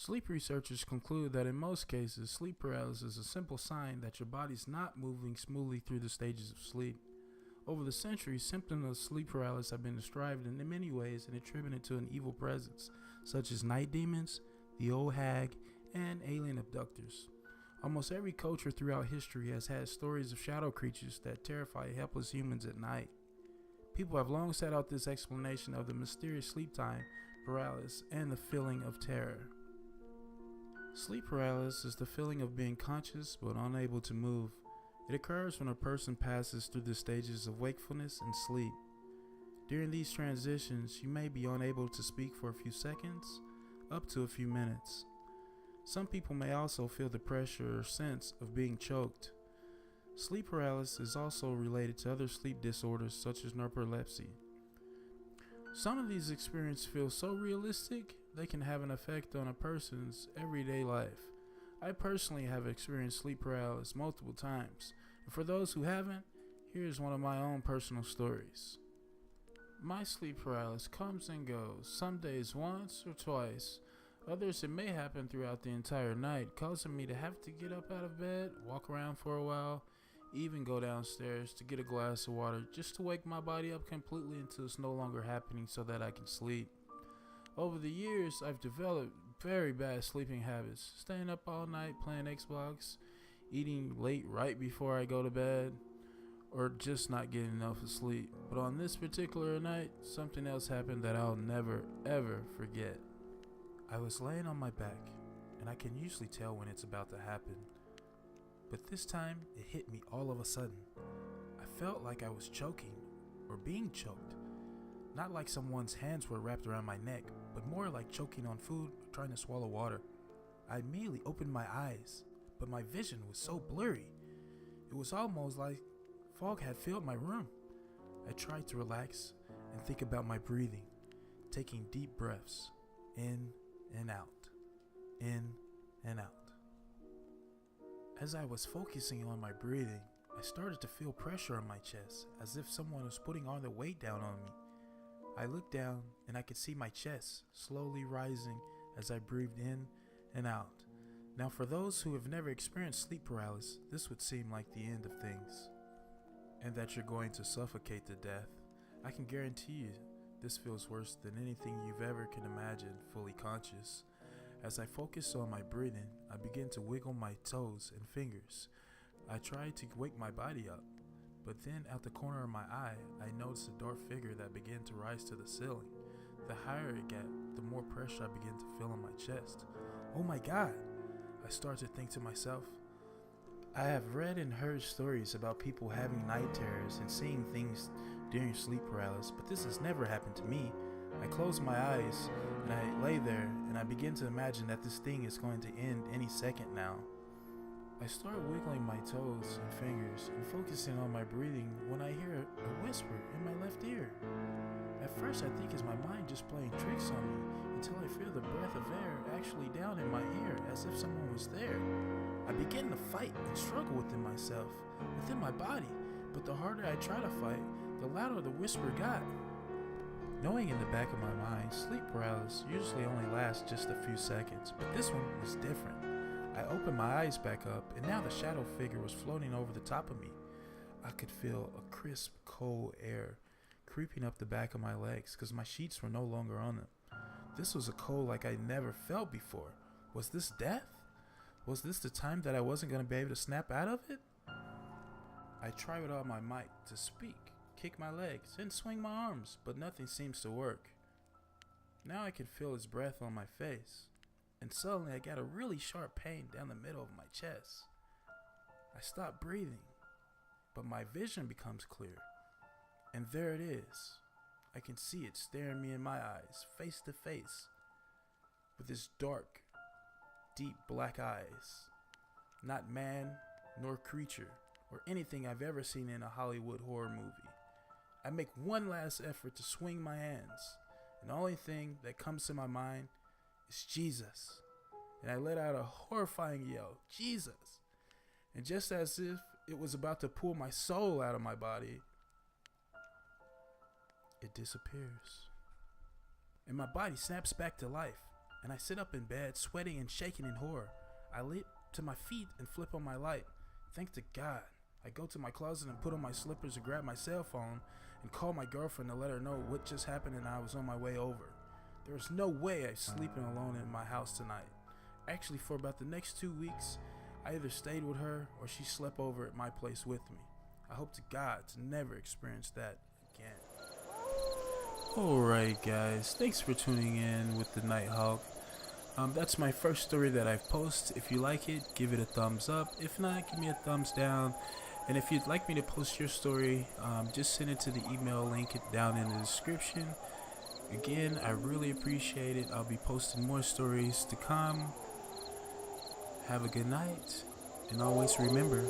Sleep researchers conclude that in most cases, sleep paralysis is a simple sign that your body's not moving smoothly through the stages of sleep. Over the centuries, symptoms of sleep paralysis have been described in many ways and attributed to an evil presence, such as night demons, the old hag, and alien abductors. Almost every culture throughout history has had stories of shadow creatures that terrify helpless humans at night. People have long sought out this explanation of the mysterious sleep time paralysis and the feeling of terror. Sleep paralysis is the feeling of being conscious but unable to move. It occurs when a person passes through the stages of wakefulness and sleep. During these transitions, you may be unable to speak for a few seconds, up to a few minutes. Some people may also feel the pressure or sense of being choked. Sleep paralysis is also related to other sleep disorders such as narcolepsy. Some of these experiences feel so realistic, they can have an effect on a person's everyday life. I personally have experienced sleep paralysis multiple times, and for those who haven't, here's one of my own personal stories. My sleep paralysis comes and goes, some days once or twice. Others it may happen throughout the entire night, causing me to have to get up out of bed, walk around for a while, even go downstairs to get a glass of water just to wake my body up completely until it's no longer happening so that I can sleep. Over the years, I've developed very bad sleeping habits, staying up all night playing Xbox, eating late right before I go to bed, or just not getting enough sleep. But on this particular night, something else happened that I'll never ever forget. I was laying on my back, and I can usually tell when it's about to happen. But this time, it hit me all of a sudden. I felt like I was choking, or being choked. Not like someone's hands were wrapped around my neck, but more like choking on food or trying to swallow water. I immediately opened my eyes, but my vision was so blurry. It was almost like fog had filled my room. I tried to relax and think about my breathing, taking deep breaths, in and out, in and out. As I was focusing on my breathing, I started to feel pressure on my chest, as if someone was putting all the weight down on me. I looked down and I could see my chest slowly rising as I breathed in and out. Now, for those who have never experienced sleep paralysis, this would seem like the end of things, and that you're going to suffocate to death. I can guarantee you this feels worse than anything you've ever can imagine fully conscious. As I focus on my breathing, I begin to wiggle my toes and fingers. I try to wake my body up, but then at the corner of my eye, I noticed a dark figure that began to rise to the ceiling. The higher it got, the more pressure I began to feel on my chest. Oh my God! I start to think to myself. I have read and heard stories about people having night terrors and seeing things during sleep paralysis, but this has never happened to me. I close my eyes and I lay there and I begin to imagine that this thing is going to end any second now. I start wiggling my toes and fingers and focusing on my breathing when I hear a whisper in my left ear. At first I think it's my mind just playing tricks on me until I feel the breath of air actually down in my ear as if someone was there. I begin to fight and struggle within myself, within my body, but the harder I try to fight, the louder the whisper got. Knowing in the back of my mind, sleep paralysis usually only lasts just a few seconds, but this one was different. I opened my eyes back up, and now the shadow figure was floating over the top of me. I could feel a crisp, cold air creeping up the back of my legs because my sheets were no longer on them. This was a cold like I never felt before. Was this death? Was this the time that I wasn't going to be able to snap out of it? I try with all my might to speak, kick my legs, and swing my arms, but nothing seems to work. Now I can feel his breath on my face, and suddenly I got a really sharp pain down the middle of my chest. I stop breathing, but my vision becomes clear, and there it is. I can see it staring me in my eyes, face to face, with its dark, deep black eyes. Not man, nor creature, or anything I've ever seen in a Hollywood horror movie. I make one last effort to swing my hands, and the only thing that comes to my mind is Jesus. And I let out a horrifying yell, Jesus! And just as if it was about to pull my soul out of my body, it disappears. And my body snaps back to life, and I sit up in bed, sweating and shaking in horror. I leap to my feet and flip on my light. Thanks to God. I go to my closet and put on my slippers and grab my cell phone and call my girlfriend to let her know what just happened and I was on my way over. There is no way I'm sleeping alone in my house tonight. Actually, for about the next 2 weeks, I either stayed with her or she slept over at my place with me. I hope to God to never experience that again. Alright guys, thanks for tuning in with the Nightthawkk. That's my first story that I've posted. If you like it, give it a thumbs up. If not, give me a thumbs down. And if you'd like me to post your story, just send it to the email link down in the description. Again, I really appreciate it. I'll be posting more stories to come. Have a good night, and always remember,